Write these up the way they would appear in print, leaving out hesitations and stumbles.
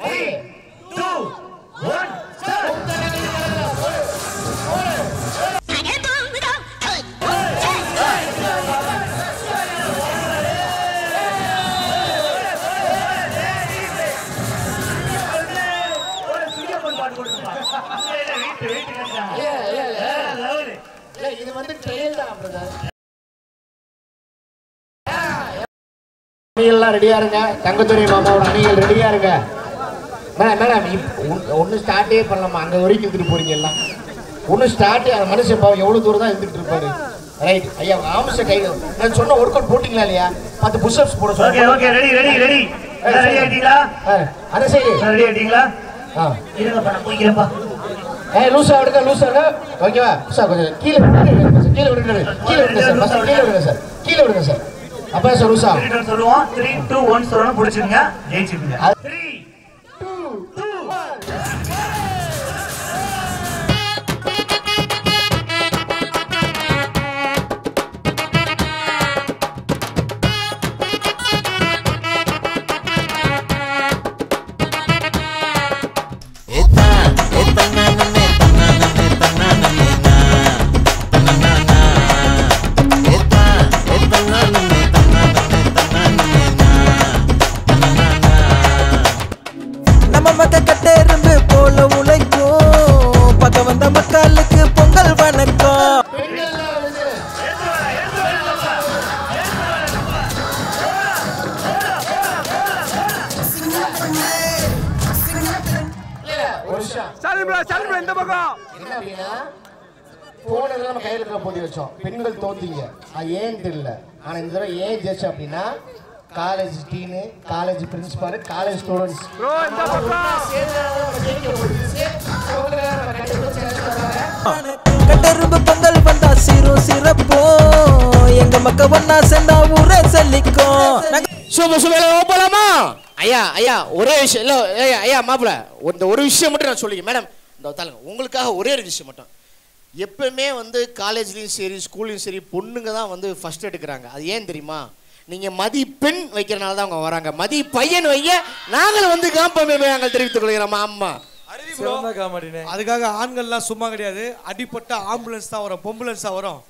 3 2 1 start. இது வந்து trail தான் பிரதர். அணிகள்லாம் ரெடியா இருங்க. தங்கத்துறை மாமாவோட அணிகள் ரெடியா இருங்க. மேடம் ஒன்றும் ஸ்டார்ட்டே பண்ணலாமா? அங்கே வரைக்கும் இருந்துட்டு போறீங்க எல்லாம். ஒன்றும் ஸ்டார்ட்டே அந்த மனுஷன் பாவம் எவ்வளோ தூரம் தான் இருந்துட்டு இருப்பாரு. ரைட் ஐயா ஆம்ச கை நான் சொன்ன ஒர்க் அவுட் போட்டிங்களா இல்லையா? 10 புஷ்அப்ஸ் போட சொல்லுங்க. Okay okay ready ready ready ready ஆயிட்டீங்களா? அந்த சைடு ரெடி ஆயிட்டீங்களா? இருங்க பண்ண போய்க்கிறப்பா. லூசா எடுக்க லூசா ஓகேவா? சார் கொஞ்சம் கீழே விடுங்க. கீழே விடுங்க சார். ஃபர்ஸ்ட் கீழே விடுங்க சார். கீழே விடுங்க சார். அப்ப சார் லூசா சொல்லுவோம். 3 2 1 சொல்லணும். புடிச்சிடுங்க. ஜெயிச்சிடுங்க. 3 2 1 பெண்கள் தோத்தீங்க. ஏன்னு தெரியல. ஆனா இந்த தடவை ஏன் ஜெயிச்சு அப்படின்னா college dean, college principal, college students கட்டெரும்பு பொங்கல் வந்தா சீரும் சிறப்போ எங்க மக்க ஒன்னா சேர்ந்தா ஊரே செல்லிக்கும். போலாமா? ஐயா ஐயா ஒரே விஷயம் இல்ல ஐயா மாப்பிள்ள இந்த ஒரு விஷயம் மட்டும் நான் சொல்லிக்கிறேன் மேடம். இந்த தாளுங்க உங்களுக்காக ஒரே ஒரு விஷயம் மட்டும். எப்பவுமே வந்து காலேஜ்லேயும் சரி ஸ்கூல்லையும் சரி பொண்ணுங்க தான் வந்து ஃபர்ஸ்ட் எடுக்கிறாங்க. அது ஏன் தெரியுமா? நீங்கள் மதிப்பெண் வைக்கிறனால தான் அவங்க வராங்க. மதி பையன் வைங்க நாங்களும் வந்து காம்பமே நாங்கள் தெரிவித்துக் கொள்கிறோம். அம்மா அதுக்காக ஆண்கள்லாம் சும்மா கிடையாது. அடிப்பட்ட ஆம்புலன்ஸ் தான் வரும், பொம்புலன்ஸ் தான் வரும்.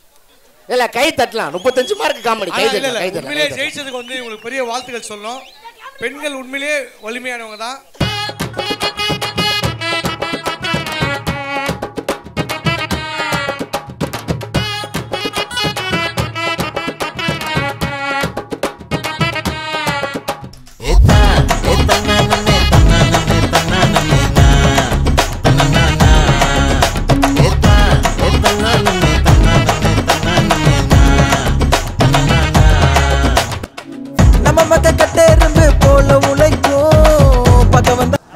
இல்ல கை தட்டலாம். 35 மார்க் காமெடி. உண்மையிலேயே ஜெயிச்சதுக்கு வந்து உங்களுக்கு பெரிய வாழ்த்துக்கள் சொல்லணும். பெண்கள் உண்மையிலேயே வலிமையானவங்க தான்.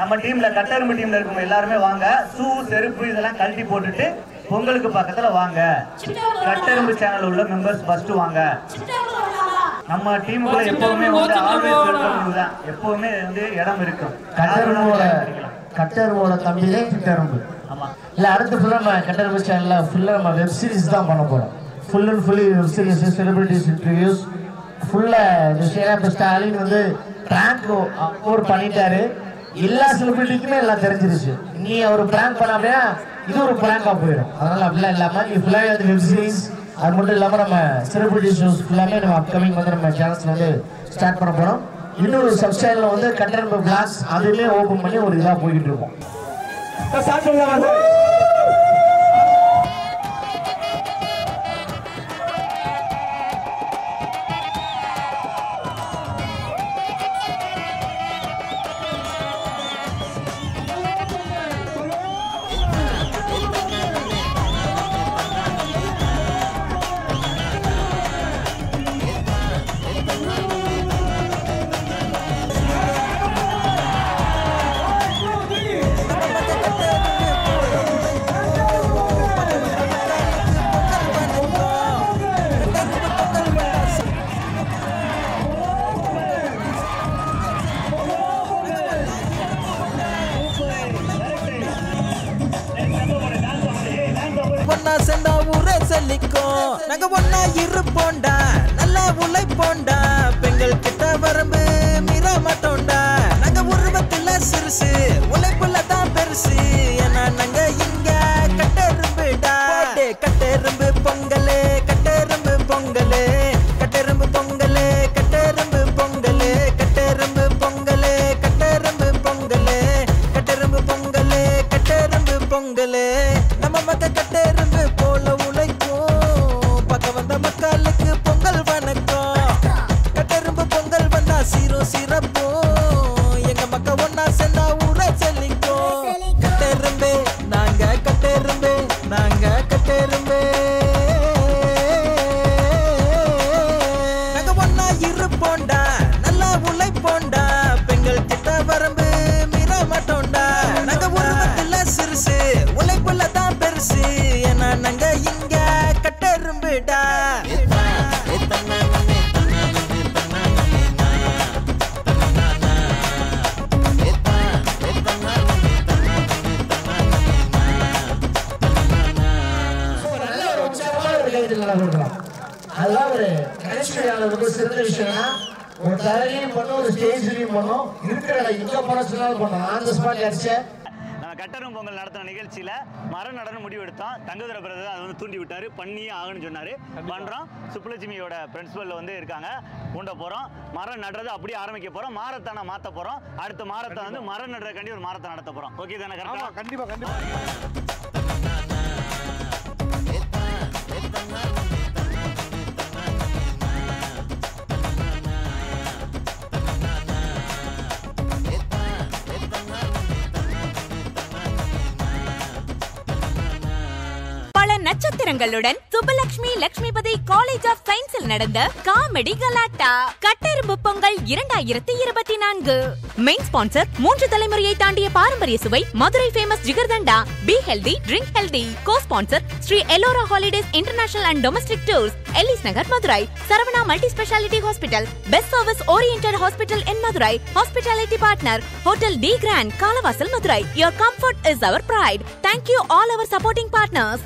நம்ம டீம்ல கட்டெரும்பு டீம்ல இருக்கவங்க எல்லாருமே வாங்க. ஷூ செருப்பு இதெல்லாம் கழட்டி போட்டுட்டு பொங்கலுக்கு பக்கத்துல வாங்க. கட்டெரும்பு சேனல் உள்ள மெம்பர்ஸ் ஃபர்ஸ்ட் வாங்க. நம்ம டீமுக்குள்ள எப்பவுமே வந்து ஆல்வேஸ் வெல்கம் தான். எப்பவுமே வந்து இடம் இருக்கும். கட்டெரும்போட தம்பிலே கட்டெரும்பு. ஆமா இல்ல அடுத்து ஃபுல்லா நம்ம கட்டெரும்பு சேனல்ல ஃபுல்லா நம்ம வெப் சீரிஸ் தான் பண்ண போறோம். Full and fully web series, celebrities interviews ஃபுல்லா. ஸ்டாலின் வந்து பிராங்க் ஒரு பண்ணிட்டாரு. எல்லா செலிபிரிட்டிக்குமே எல்லாம் தெரிஞ்சிருச்சு. நீ அவர் பிராங்க் பண்ண அப்படின்னா இது ஒரு பிராங்கா போயிடும். அதனால அப்படிலாம் இல்லாம நீ ஃபுல்லாவே வந்து வெப் சீரிஸ் அது மட்டும் இல்லாம நம்ம செலிபிரிட்டி ஷோஸ் ஃபுல்லாமே நம்ம அப்கமிங் வந்து நம்ம சேனல்ஸ்ல வந்து ஸ்டார்ட் பண்ண போறோம். இன்னொரு சப் சேனல்ல வந்து கட்டெரும்பு பிளாக்ஸ் அதுவுமே ஓபன் பண்ணி ஒரு இதா போய்கிட்டு இருக்கோம். ஒன்னா சேர்ந்தா ஊரே செல்லிக்கும். நாங்க ஒன்னா இருப்போண்டா, நல்லா உழைப்போண்டா. பெண்கள் கிட்ட வரம்பு மீற மாட்டோண்டா. நாங்க உருவத்துல சிறுசு நல்லா கொடுக்கலாம். அதுதான் ஒரு கனெக்ஷன் ரொம்ப சிறந்த விஷயம்னா ஒரு தலையிலையும் பண்ணும் ஒரு ஸ்டேஜ்லையும் பண்ணும் இருக்கிற எங்க பண்ண சொன்னாலும் பண்ணும் அந்த ஸ்பாட் அடிச்ச கட்டரும் பொங்கல் நடத்தின நிகழ்ச்சியில மரம் நடனம் முடிவெடுத்தோம். தங்கதுரை பிரதர் அதை வந்து தூண்டி விட்டாரு, பண்ணியே ஆகணும்னு சொன்னாரு. பண்றோம். சுப்புலட்சுமியோட பிரின்சிபல் வந்து இருக்காங்க, ஊண்ட போறோம். மரம் நடுறது அப்படியே ஆரம்பிக்க போறோம். மாரத்தான மாத்த போறோம். அடுத்த மாரத்தான் வந்து மரம் நடுறதுக்காண்டி ஒரு மாரத்தான் நடத்த போறோம். ஓகே தானே? கரெக்டா? கண்டிப்பா கண்டிப்பா. நட்சத்திரங்களுடன் சுப்பலட்சுமி லட்சுமிபதி காலேஜ் ஆஃப் சயின்ஸில் நடந்த காமெடி கலாட்டா கட்டெரும்பு பொங்கல் 2024. மெயின் ஸ்பான்சர் 3 தலைமுறையை தாண்டிய பாரம்பரிய சுவை Madurai famous jigarthanda. Be healthy drink healthy. Co sponsor Sri Ellora holidays international and domestic tours, Ellis Nagar, Madurai. Saravana multi speciality hospital, best service oriented hospital in Madurai. Hospitality partner hotel the grand, Kalavasal, Madurai. Your comfort is our pride. Thank you all our supporting partners.